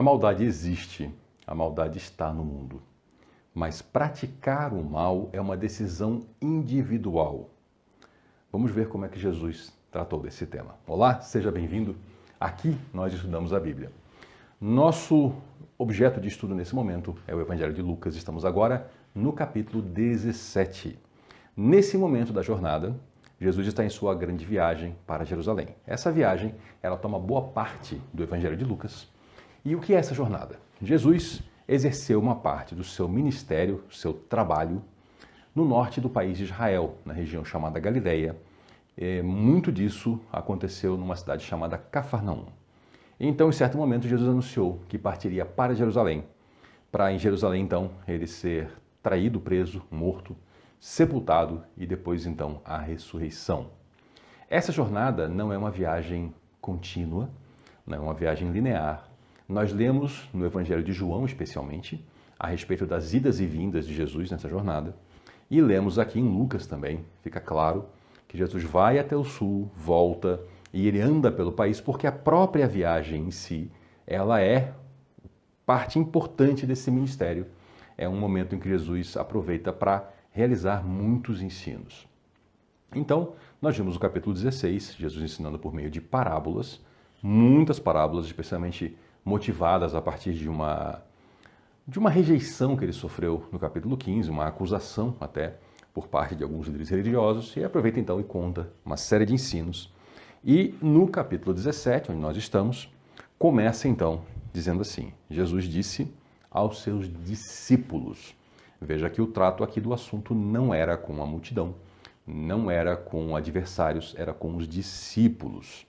A maldade existe, a maldade está no mundo, mas praticar o mal é uma decisão individual. Vamos ver como é que Jesus tratou desse tema. Olá, seja bem-vindo. Aqui nós estudamos a Bíblia. Nosso objeto de estudo nesse momento é o Evangelho de Lucas. Estamos agora no capítulo 17. Nesse momento da jornada, Jesus está em sua grande viagem para Jerusalém. Essa viagem, ela toma boa parte do Evangelho de Lucas. E o que é essa jornada? Jesus exerceu uma parte do seu ministério, seu trabalho, no norte do país de Israel, na região chamada Galileia. Muito disso aconteceu numa cidade chamada Cafarnaum. Então, em certo momento, Jesus anunciou que partiria para Jerusalém, para em Jerusalém, então, ele ser traído, preso, morto, sepultado e depois, então, a ressurreição. Essa jornada não é uma viagem contínua, não é uma viagem linear. Nós lemos no Evangelho de João, especialmente, a respeito das idas e vindas de Jesus nessa jornada. E lemos aqui em Lucas também, fica claro, que Jesus vai até o sul, volta e ele anda pelo país porque a própria viagem em si, ela é parte importante desse ministério. É um momento em que Jesus aproveita para realizar muitos ensinos. Então, nós vimos no capítulo 16, Jesus ensinando por meio de parábolas, muitas parábolas, especialmente motivadas a partir de uma rejeição que ele sofreu no capítulo 15, uma acusação até por parte de alguns líderes religiosos, e aproveita então e conta uma série de ensinos. E no capítulo 17, onde nós estamos, começa então dizendo assim: Jesus disse aos seus discípulos. Veja que o trato aqui do assunto não era com a multidão, não era com adversários, era com os discípulos.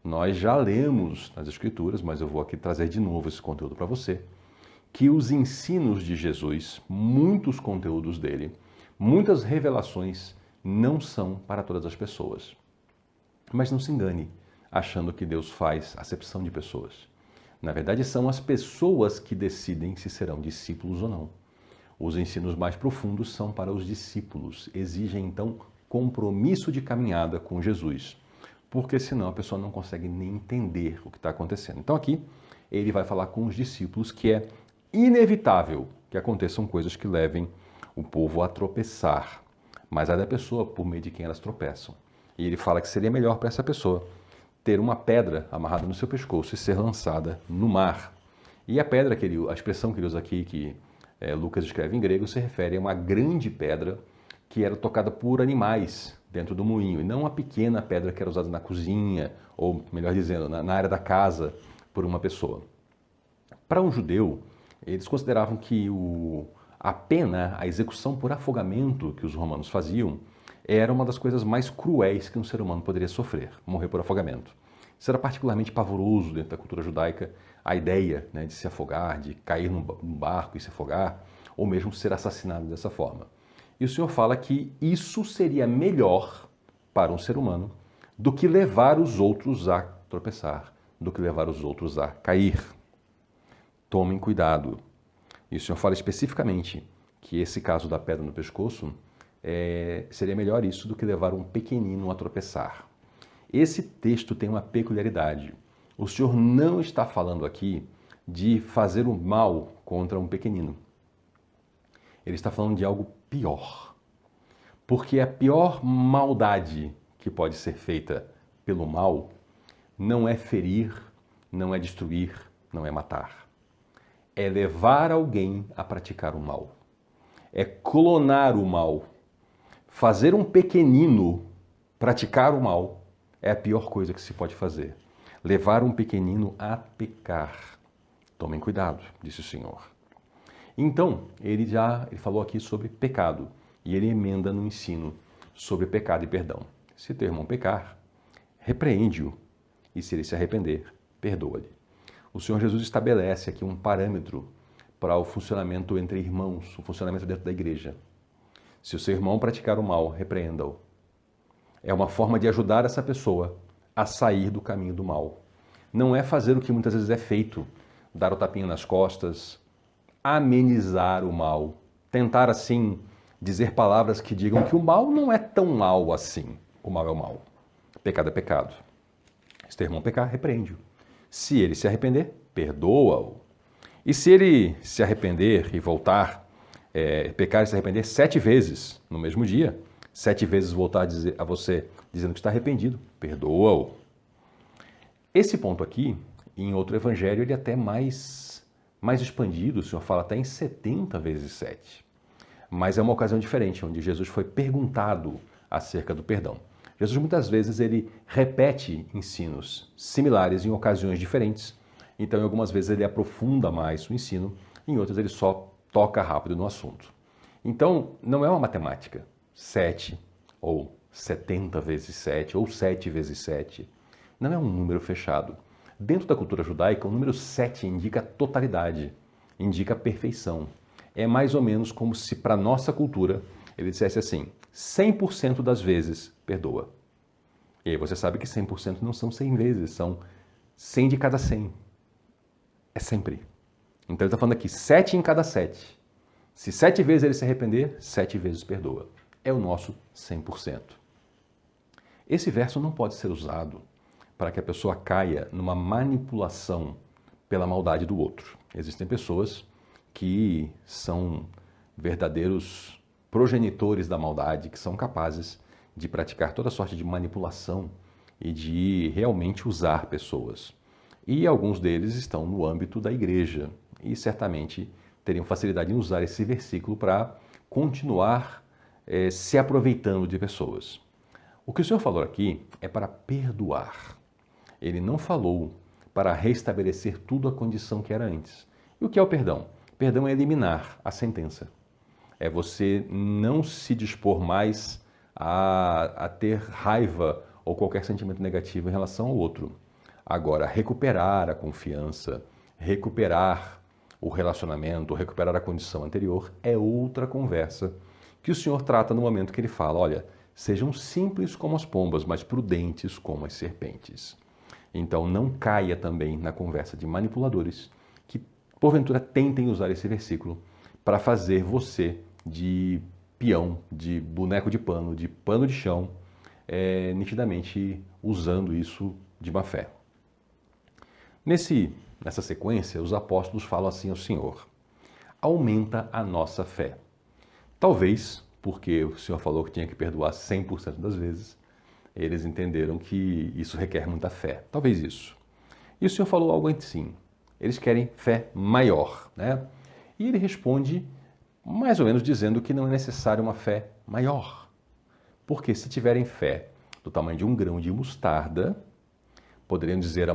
Nós já lemos nas Escrituras, mas eu vou aqui trazer de novo esse conteúdo para você, que os ensinos de Jesus, muitos conteúdos dele, muitas revelações, não são para todas as pessoas. Mas não se engane, achando que Deus faz acepção de pessoas. Na verdade, são as pessoas que decidem se serão discípulos ou não. Os ensinos mais profundos são para os discípulos, exigem então compromisso de caminhada com Jesus, porque senão a pessoa não consegue nem entender o que está acontecendo. Então aqui ele vai falar com os discípulos que é inevitável que aconteçam coisas que levem o povo a tropeçar, mas é da pessoa por meio de quem elas tropeçam. E ele fala que seria melhor para essa pessoa ter uma pedra amarrada no seu pescoço e ser lançada no mar. E a pedra, a expressão que ele usa aqui, que Lucas escreve em grego, se refere a uma grande pedra que era tocada por animais dentro do moinho, e não uma pequena pedra que era usada na cozinha, ou melhor dizendo, na área da casa, por uma pessoa. Para um judeu, eles consideravam que a pena, a execução por afogamento que os romanos faziam, era uma das coisas mais cruéis que um ser humano poderia sofrer, morrer por afogamento. Isso era particularmente pavoroso dentro da cultura judaica, a ideia, de se afogar, de cair num barco e se afogar, ou mesmo ser assassinado dessa forma. E o Senhor fala que isso seria melhor para um ser humano do que levar os outros a tropeçar, do que levar os outros a cair. Tomem cuidado. E o Senhor fala especificamente que esse caso da pedra no pescoço seria melhor isso do que levar um pequenino a tropeçar. Esse texto tem uma peculiaridade. O Senhor não está falando aqui de fazer o mal contra um pequenino. Ele está falando de algo pior. Porque a pior maldade que pode ser feita pelo mal não é ferir, não é destruir, não é matar. É levar alguém a praticar o mal. É clonar o mal. Fazer um pequenino praticar o mal é a pior coisa que se pode fazer. Levar um pequenino a pecar. Tomem cuidado, disse o Senhor. Então, ele falou aqui sobre pecado e ele emenda no ensino sobre pecado e perdão. Se teu irmão pecar, repreende-o e se ele se arrepender, perdoa-lhe. O Senhor Jesus estabelece aqui um parâmetro para o funcionamento entre irmãos, o funcionamento dentro da igreja. Se o seu irmão praticar o mal, repreenda-o. É uma forma de ajudar essa pessoa a sair do caminho do mal. Não é fazer o que muitas vezes é feito, dar o tapinha nas costas, amenizar o mal, tentar assim dizer palavras que digam que o mal não é tão mal assim. O mal é o mal. Pecado é pecado. Se teu irmão pecar, repreende-o. Se ele se arrepender, perdoa-o. E se ele se arrepender e voltar, pecar e se arrepender 7 vezes no mesmo dia, 7 vezes voltar a você dizendo que está arrependido, perdoa-o. Esse ponto aqui, em outro evangelho, ele é até mais expandido, o Senhor fala até em 70 vezes 7. Mas é uma ocasião diferente, onde Jesus foi perguntado acerca do perdão. Jesus muitas vezes ele repete ensinos similares em ocasiões diferentes. Então, em algumas vezes ele aprofunda mais o ensino, em outras ele só toca rápido no assunto. Então, não é uma matemática. 7 ou 70 vezes 7 ou 7 vezes 7. Não é um número fechado. Dentro da cultura judaica, o número 7 indica totalidade, indica perfeição. É mais ou menos como se, para a nossa cultura, ele dissesse assim, 100% das vezes perdoa. E aí você sabe que 100% não são 100 vezes, são 100 de cada 100. É sempre. Então ele está falando aqui, 7 em cada 7. Se 7 vezes ele se arrepender, 7 vezes perdoa. É o nosso 100%. Esse verso não pode ser usado para que a pessoa caia numa manipulação pela maldade do outro. Existem pessoas que são verdadeiros progenitores da maldade, que são capazes de praticar toda sorte de manipulação e de realmente usar pessoas. E alguns deles estão no âmbito da igreja e certamente teriam facilidade em usar esse versículo para continuar se aproveitando de pessoas. O que o Senhor falou aqui é para perdoar. Ele não falou para restabelecer tudo à condição que era antes. E o que é o perdão? Perdão é eliminar a sentença. É você não se dispor mais a ter raiva ou qualquer sentimento negativo em relação ao outro. Agora, recuperar a confiança, recuperar o relacionamento, recuperar a condição anterior é outra conversa que o Senhor trata no momento que ele fala, olha, sejam simples como as pombas, mas prudentes como as serpentes. Então não caia também na conversa de manipuladores que porventura tentem usar esse versículo para fazer você de peão, de boneco de pano de chão, nitidamente usando isso de má fé. Nessa sequência, os apóstolos falam assim ao Senhor, aumenta a nossa fé. Talvez, porque o Senhor falou que tinha que perdoar 100% das vezes, eles entenderam que isso requer muita fé. Talvez isso. E o Senhor falou algo assim, eles querem fé maior, né? E ele responde mais ou menos dizendo que não é necessário uma fé maior. Porque se tiverem fé do tamanho de um grão de mostarda, poderiam dizer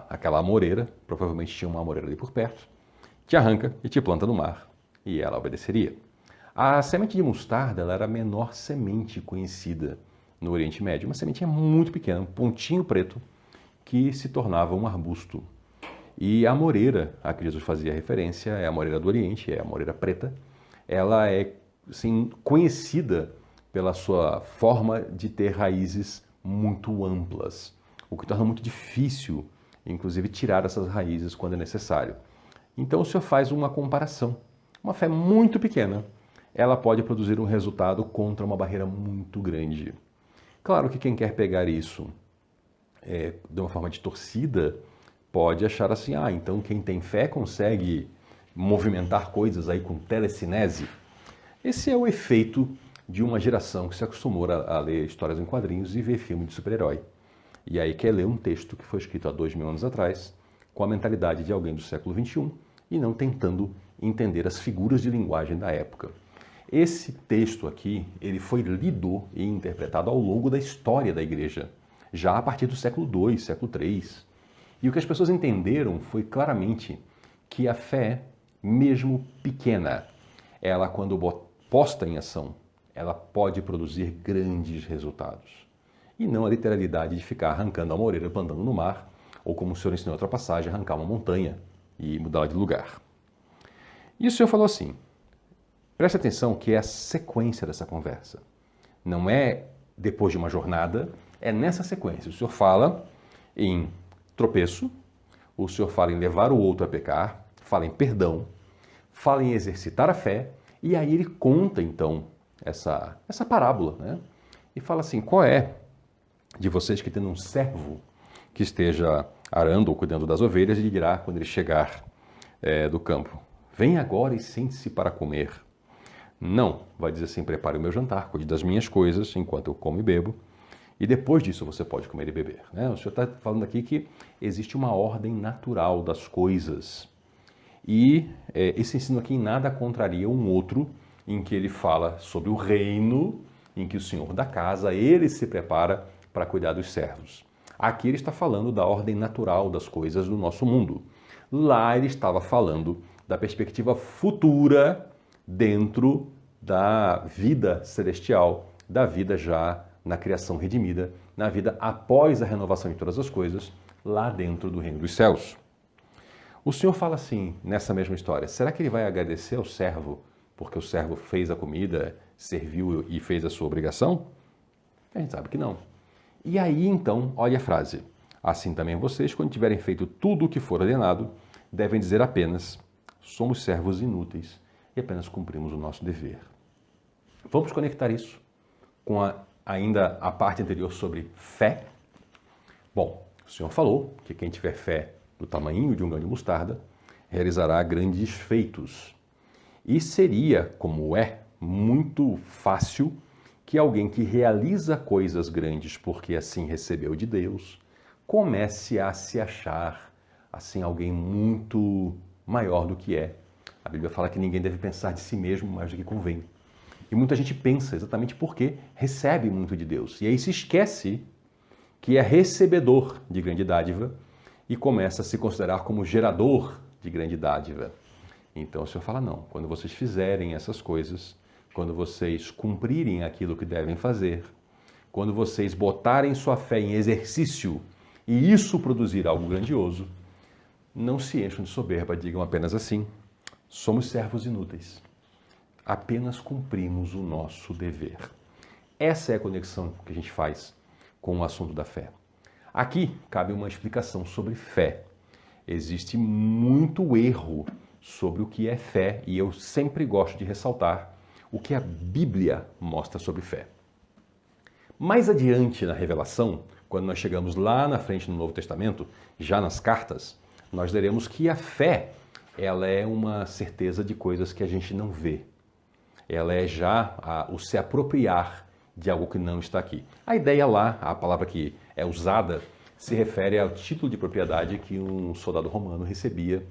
aquela amoreira, provavelmente tinha uma amoreira ali por perto, te arranca e te planta no mar, e ela obedeceria. A semente de mostarda ela era a menor semente conhecida no Oriente Médio, uma sementinha muito pequena, um pontinho preto, que se tornava um arbusto. E a amoreira, a que Jesus fazia referência, é a amoreira do Oriente, é a amoreira preta, ela é assim, conhecida pela sua forma de ter raízes muito amplas, o que torna muito difícil, inclusive, tirar essas raízes quando é necessário. Então o Senhor faz uma comparação. Uma fé muito pequena, ela pode produzir um resultado contra uma barreira muito grande. Claro que quem quer pegar isso de uma forma de torcida pode achar assim, então quem tem fé consegue movimentar coisas aí com telecinese. Esse é o efeito de uma geração que se acostumou a ler histórias em quadrinhos e ver filme de super-herói. E aí quer ler um texto que foi escrito há 2000 anos atrás, com a mentalidade de alguém do século XXI e não tentando entender as figuras de linguagem da época. Esse texto aqui, ele foi lido e interpretado ao longo da história da igreja, já a partir do século II, século III. E o que as pessoas entenderam foi claramente que a fé, mesmo pequena, ela quando posta em ação, ela pode produzir grandes resultados. E não a literalidade de ficar arrancando a moreira, plantando no mar, ou como o Senhor ensinou em outra passagem, arrancar uma montanha e mudá-la de lugar. E o Senhor falou assim, preste atenção que é a sequência dessa conversa. Não é depois de uma jornada, é nessa sequência. O Senhor fala em tropeço, o Senhor fala em levar o outro a pecar, fala em perdão, fala em exercitar a fé, e aí ele conta então essa parábola, né? E fala assim, qual é de vocês que tendo um servo que esteja arando ou cuidando das ovelhas, ele dirá, quando ele chegar do campo. Vem agora e sente-se para comer. Não, vai dizer assim, prepare o meu jantar, cuide das minhas coisas enquanto eu como e bebo, e depois disso você pode comer e beber. Né? O Senhor está falando aqui que existe uma ordem natural das coisas. E esse ensino aqui em nada contraria um outro, em que ele fala sobre o reino, em que o Senhor da casa, ele se prepara para cuidar dos servos. Aqui ele está falando da ordem natural das coisas do nosso mundo. Lá ele estava falando da perspectiva futura dentro da vida celestial, da vida já na criação redimida, na vida após a renovação de todas as coisas, lá dentro do reino dos céus. O Senhor fala assim, nessa mesma história, será que ele vai agradecer ao servo porque o servo fez a comida, serviu e fez a sua obrigação? A gente sabe que não. E aí, então, olha a frase. Assim também vocês, quando tiverem feito tudo o que for ordenado, devem dizer apenas, somos servos inúteis e apenas cumprimos o nosso dever. Vamos conectar isso com ainda a parte anterior sobre fé? Bom, o Senhor falou que quem tiver fé do tamanho de um grão de mostarda realizará grandes feitos. E seria, como é, muito fácil que alguém que realiza coisas grandes porque assim recebeu de Deus, comece a se achar assim alguém muito maior do que é. A Bíblia fala que ninguém deve pensar de si mesmo mais do que convém. E muita gente pensa exatamente porque recebe muito de Deus. E aí se esquece que é recebedor de grande dádiva e começa a se considerar como gerador de grande dádiva. Então o Senhor fala, não, quando vocês fizerem essas coisas, quando vocês cumprirem aquilo que devem fazer, quando vocês botarem sua fé em exercício e isso produzir algo grandioso, não se encham de soberba, digam apenas assim, somos servos inúteis, apenas cumprimos o nosso dever. Essa é a conexão que a gente faz com o assunto da fé. Aqui cabe uma explicação sobre fé. Existe muito erro sobre o que é fé e eu sempre gosto de ressaltar o que a Bíblia mostra sobre fé. Mais adiante na revelação, quando nós chegamos lá na frente no Novo Testamento, já nas cartas, nós veremos que a fé, ela é uma certeza de coisas que a gente não vê. Ela é já o se apropriar de algo que não está aqui. A ideia lá, a palavra que é usada, se refere ao título de propriedade que um soldado romano recebia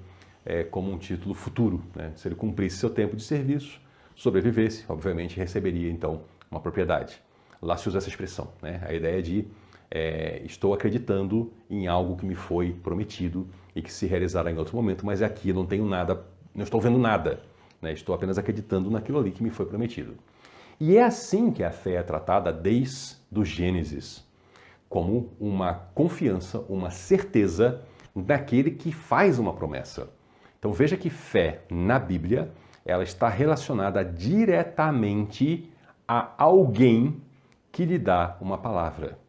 como um título futuro. Né? Se ele cumprisse seu tempo de serviço, sobrevivesse, obviamente receberia então uma propriedade. Lá se usa essa expressão, né? A ideia de estou acreditando em algo que me foi prometido e que se realizará em outro momento, mas aqui eu não tenho nada, não estou vendo nada, né? Estou apenas acreditando naquilo ali que me foi prometido. E é assim que a fé é tratada desde o Gênesis, como uma confiança, uma certeza daquele que faz uma promessa. Então veja que fé na Bíblia, ela está relacionada diretamente a alguém que lhe dá uma palavra.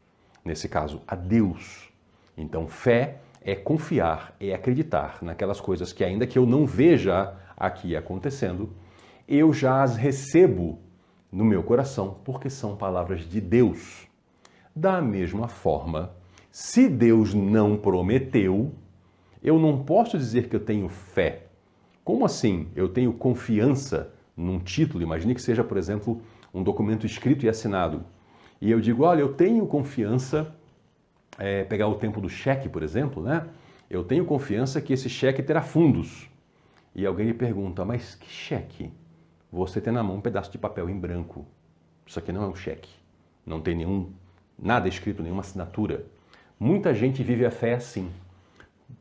Nesse caso, a Deus. Então fé é confiar, é acreditar naquelas coisas que ainda que eu não veja aqui acontecendo, eu já as recebo no meu coração, porque são palavras de Deus. Da mesma forma, se Deus não prometeu, eu não posso dizer que eu tenho fé. Como assim? Eu tenho confiança num título, imagine que seja, por exemplo, um documento escrito e assinado. E eu digo, olha, eu tenho confiança, pegar o tempo do cheque, por exemplo, né? Eu tenho confiança que esse cheque terá fundos. E alguém lhe pergunta, mas que cheque? Você tem na mão um pedaço de papel em branco. Isso aqui não é um cheque. Não tem nada escrito, nenhuma assinatura. Muita gente vive a fé assim.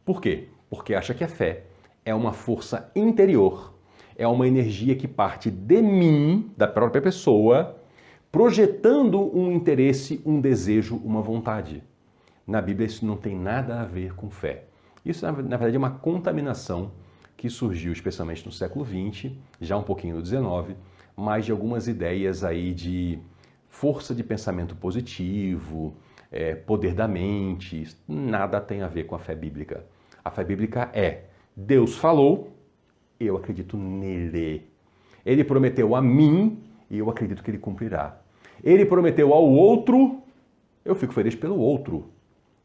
Por quê? Porque acha que a fé é uma força interior, é uma energia que parte de mim, da própria pessoa, projetando um interesse, um desejo, uma vontade. Na Bíblia isso não tem nada a ver com fé. Isso, na verdade, é uma contaminação que surgiu especialmente no século XX, já um pouquinho no XIX, mas de algumas ideias aí de força de pensamento positivo, poder da mente, nada tem a ver com a fé bíblica. A fé bíblica é Deus falou, eu acredito nele. Ele prometeu a mim e eu acredito que ele cumprirá. Ele prometeu ao outro, eu fico feliz pelo outro,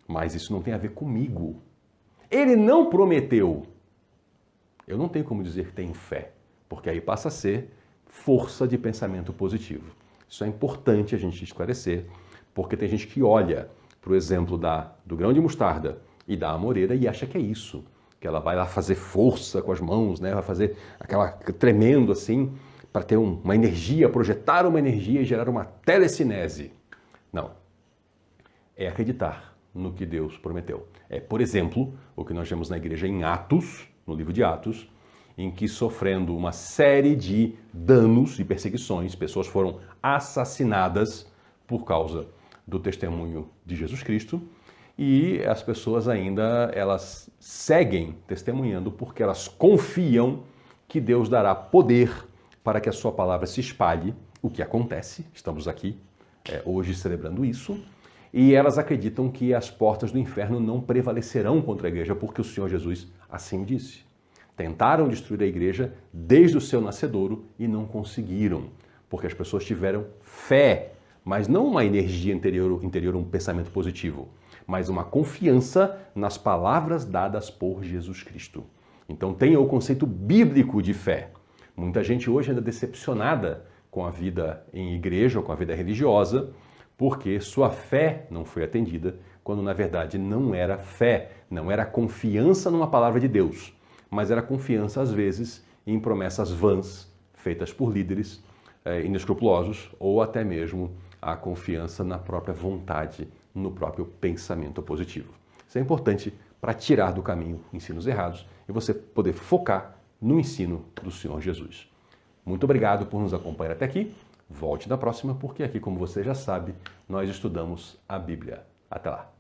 mas isso não tem a ver comigo. Ele não prometeu, Eu não tenho como dizer que tenho fé, porque aí passa a ser força de pensamento positivo. Isso é importante a gente esclarecer, porque tem gente que olha para o exemplo do grão de mostarda e da amoreira e acha que é isso, que ela vai lá fazer força com as mãos, né? Vai fazer aquela tremendo assim, para ter uma energia, projetar uma energia e gerar uma telecinese. Não. É acreditar no que Deus prometeu. É, por exemplo, o que nós vemos na igreja em Atos, no livro de Atos, em que, sofrendo uma série de danos e perseguições, pessoas foram assassinadas por causa do testemunho de Jesus Cristo, e as pessoas ainda, elas seguem testemunhando porque elas confiam que Deus dará poder para que a sua palavra se espalhe, o que acontece, estamos aqui hoje celebrando isso, e elas acreditam que as portas do inferno não prevalecerão contra a igreja, porque o Senhor Jesus assim disse. Tentaram destruir a igreja desde o seu nascedouro e não conseguiram, porque as pessoas tiveram fé, mas não uma energia interior, um pensamento positivo, mas uma confiança nas palavras dadas por Jesus Cristo. Então tenha o conceito bíblico de fé. Muita gente hoje anda decepcionada com a vida em igreja ou com a vida religiosa, porque sua fé não foi atendida, quando na verdade não era fé, não era confiança numa palavra de Deus, mas era confiança às vezes em promessas vãs, feitas por líderes inescrupulosos, ou até mesmo a confiança na própria vontade, no próprio pensamento positivo. Isso é importante para tirar do caminho ensinos errados e você poder focar no ensino do Senhor Jesus. Muito obrigado por nos acompanhar até aqui. Volte na próxima, porque aqui, como você já sabe, nós estudamos a Bíblia. Até lá!